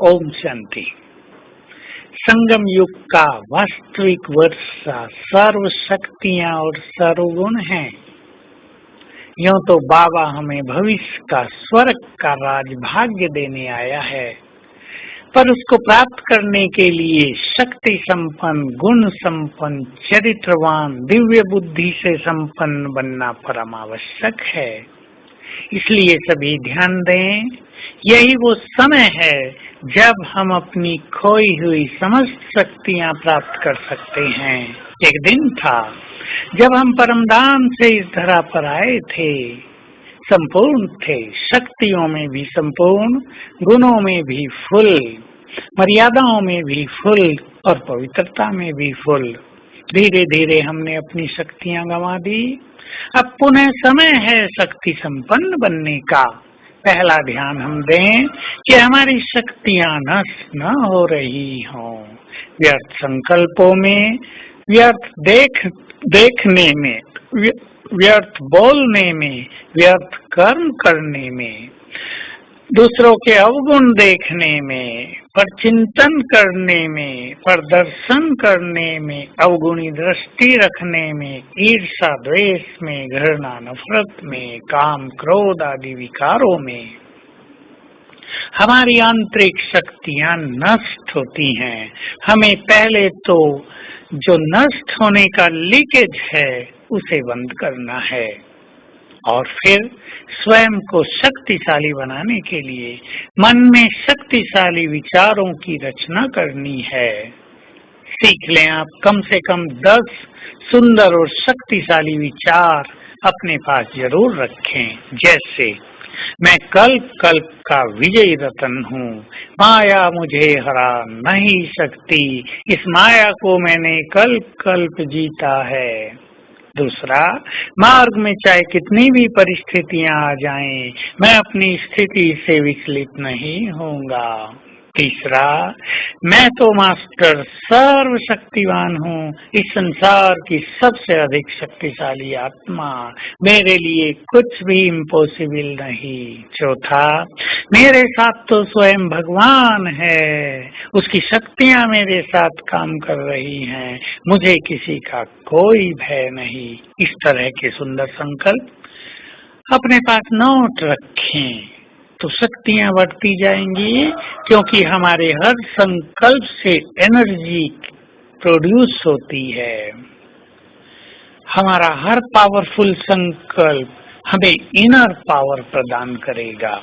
ओम शांति। संगम युग का वास्तविक वर्षा सर्व शक्तियां और सर्वगुण हैं। यूं तो बाबा हमें भविष्य का स्वर्ग का राज भाग्य देने आया है, पर उसको प्राप्त करने के लिए शक्ति संपन्न, गुण संपन्न, चरित्रवान, दिव्य बुद्धि से संपन्न बनना परम आवश्यक है। इसलिए सभी ध्यान दें, यही वो समय है जब हम अपनी खोई हुई समस्त शक्तियां प्राप्त कर सकते हैं। एक दिन था जब हम परमधाम से इस धरा पर आए थे, संपूर्ण थे, शक्तियों में भी संपूर्ण, गुणों में भी फुल, मर्यादाओं में भी फुल और पवित्रता में भी फुल। धीरे धीरे हमने अपनी शक्तियां गंवा दी। अब पुनः समय है शक्ति संपन्न बनने का। पहला ध्यान हम दें कि हमारी शक्तियां नष्ट न हो रही हों, व्यर्थ संकल्पों में, व्यर्थ देखने में, व्यर्थ बोलने में, व्यर्थ कर्म करने में, दूसरों के अवगुण देखने में, पर चिंतन करने में, प्रदर्शन करने में, अवगुणी दृष्टि रखने में, ईर्षा द्वेष में, घृणा नफरत में, काम क्रोध आदि विकारों में हमारी आंतरिक शक्तियां नष्ट होती हैं। हमें पहले तो जो नष्ट होने का लीकेज है उसे बंद करना है और फिर स्वयं को शक्तिशाली बनाने के लिए मन में शक्तिशाली विचारों की रचना करनी है। सीख लें आप, कम से कम 10 सुंदर और शक्तिशाली विचार अपने पास जरूर रखें। जैसे, मैं कल्प कल्प का विजयी रतन हूँ, माया मुझे हरा नहीं सकती, इस माया को मैंने कल्प कल्प जीता है। दूसरा, मार्ग में चाहे कितनी भी परिस्थितियां आ जाएं, मैं अपनी स्थिति से विचलित नहीं होऊंगा। तीसरा, मैं तो मास्टर सर्वशक्तिवान हूँ, इस संसार की सबसे अधिक शक्तिशाली आत्मा, मेरे लिए कुछ भी इम्पॉसिबल नहीं। चौथा, मेरे साथ तो स्वयं भगवान है, उसकी शक्तियां मेरे साथ काम कर रही हैं, मुझे किसी का कोई भय नहीं। इस तरह के सुंदर संकल्प अपने पास नोट रखें तो शक्तियां बढ़ती जाएंगी, क्योंकि हमारे हर संकल्प से एनर्जी प्रोड्यूस होती है। हमारा हर पावरफुल संकल्प हमें इनर पावर प्रदान करेगा।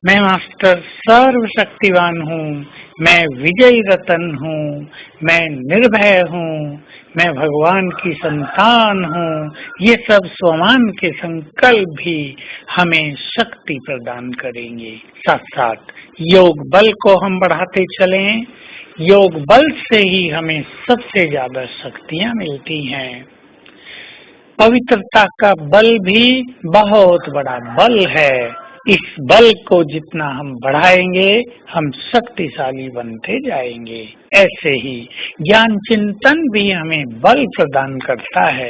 मैं मास्टर सर्वशक्तिवान हूँ, मैं विजयी रतन हूँ, मैं निर्भय हूँ, मैं भगवान की संतान हूँ। ये सब स्वमान के संकल्प भी हमें शक्ति प्रदान करेंगे। साथ साथ योग बल को हम बढ़ाते चलें। योग बल से ही हमें सबसे ज्यादा शक्तियाँ मिलती हैं। पवित्रता का बल भी बहुत बड़ा बल है। इस बल को जितना हम बढ़ाएंगे, हम शक्तिशाली बनते जाएंगे। ऐसे ही ज्ञान चिंतन भी हमें बल प्रदान करता है,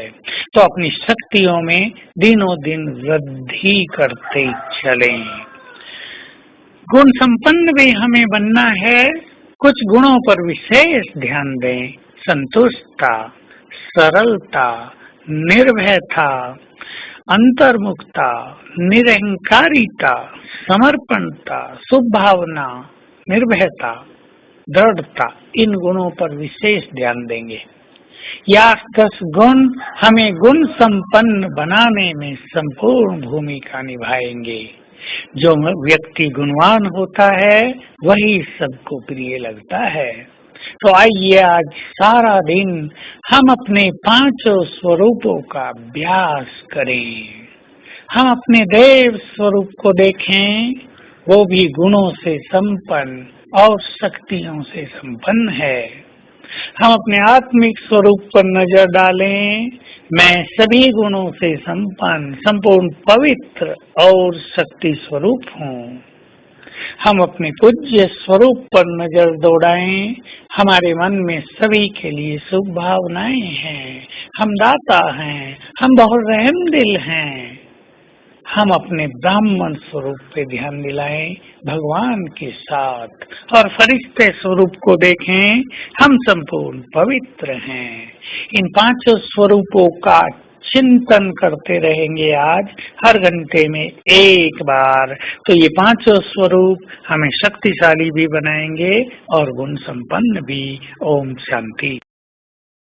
तो अपनी शक्तियों में दिनों दिन वृद्धि करते चलें। गुण संपन्न भी हमें बनना है। कुछ गुणों पर विशेष ध्यान दें। संतुष्टता, सरलता, निर्भयता, अंतर्मुखता, निरहंकारिता, समर्पणता, शुभभावना, निर्भयता, दृढ़ता, इन गुणों पर विशेष ध्यान देंगे। यह 10 गुण हमें गुण संपन्न बनाने में संपूर्ण भूमिका निभाएंगे। जो व्यक्ति गुणवान होता है वही सबको प्रिय लगता है। तो आइए आज सारा दिन हम अपने 5 स्वरूपों का अभ्यास करें। हम अपने देव स्वरूप को देखें, वो भी गुणों से संपन्न और शक्तियों से संपन्न है। हम अपने आत्मिक स्वरूप पर नजर डालें। मैं सभी गुणों से संपन्न, संपूर्ण पवित्र और शक्ति स्वरूप हूँ। हम अपने पूज्य स्वरूप पर नजर दौड़ाएं। हमारे मन में सभी के लिए शुभ भावनाएं हैं। हम दाता हैं, हम बहुत रहमदिल हैं। हम अपने ब्राह्मण स्वरूप पे ध्यान दिलाएं भगवान के साथ और फरिश्ते स्वरूप को देखें, हम संपूर्ण पवित्र हैं। इन पांचों स्वरूपों का चिंतन करते रहेंगे आज हर घंटे में एक बार, तो ये पांचों स्वरूप हमें शक्तिशाली भी बनाएंगे और गुण संपन्न भी। ओम शांति।